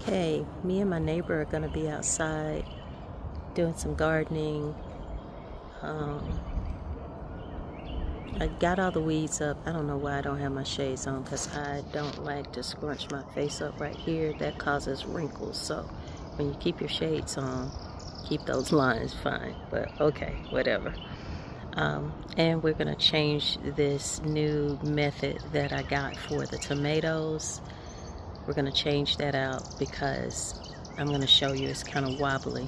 Okay, me and my neighbor are going to be outside doing some gardening. Um, I got all the weeds up. I don't know why I don't have my shades on because I don't like to scrunch my face up right here. That causes wrinkles. So when you keep your shades on, keep those lines fine. But okay, whatever. And we're going to change this new method that I got for the tomatoes. We're going to change that out because I'm going to show you it's kind of wobbly.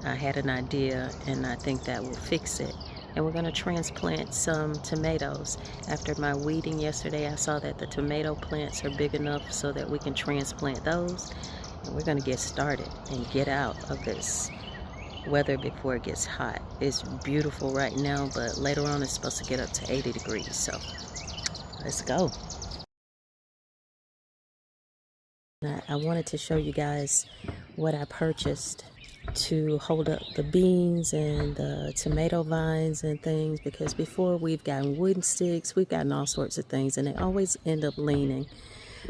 I had an idea and I think that will fix it. And we're going to transplant some tomatoes. After my weeding yesterday, I saw that the tomato plants are big enough so that we can transplant those. And we're going to get started and get out of this weather before it gets hot. It's beautiful right now, but later on it's supposed to get up to 80 degrees. So let's go. I wanted to show you guys what I purchased to hold up the beans and the tomato vines and things, because before we've gotten wooden sticks, we've gotten all sorts of things, and they always end up leaning.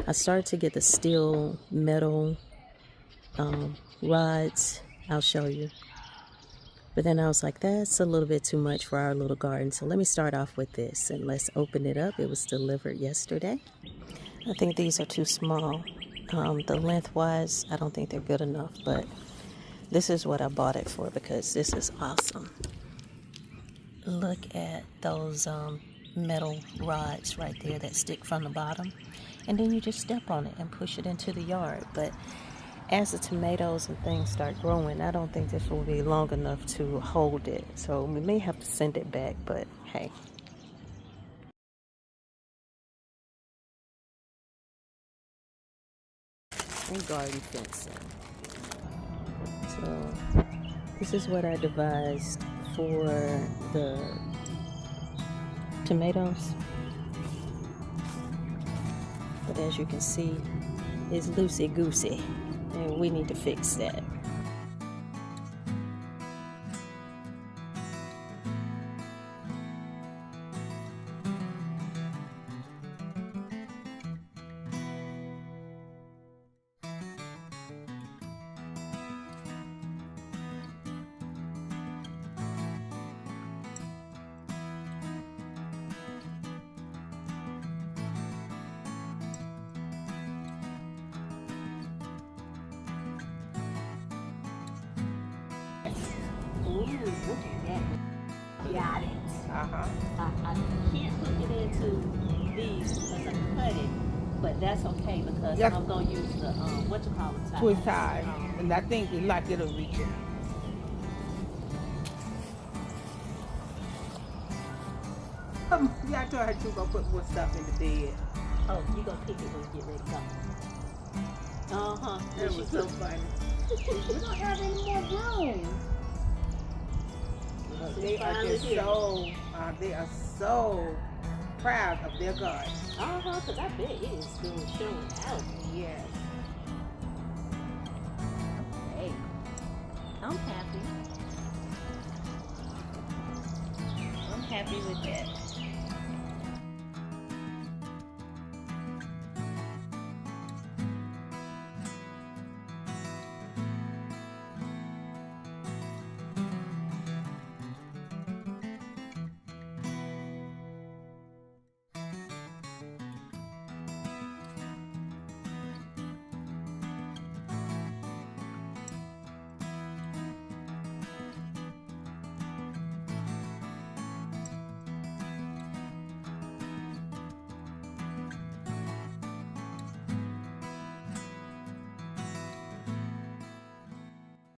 I started to get the steel metal rods. I'll show you. But then I was like, that's a little bit too much for our little garden. So let me start off with this and let's open it up. It was delivered yesterday. I think these are too small. The lengthwise, I don't think they're good enough, but this is what I bought it for because this is awesome. Look at those metal rods right there that stick from the bottom. And then you just step on it and push it into the yard. But as the tomatoes and things start growing, I don't think this will be long enough to hold it. So we may have to send it back, but hey. And garden fencing. So this is what I devised for the tomatoes. But as you can see, it's loosey-goosey, and we need to fix that. Ooh, look at that. Got it. I can't hook it into these because I cut it, but that's okay because I'm going to use the, what you call it? Twist tie. And I think it'll reach it. Yeah, I told her to go put more stuff in the bed. Oh, you going to pick it when you get ready to go. That was so funny. We don't have any more room. They are so proud of their garden. Because I bet it is still showing out. Yes. Hey, I'm happy. I'm happy with that.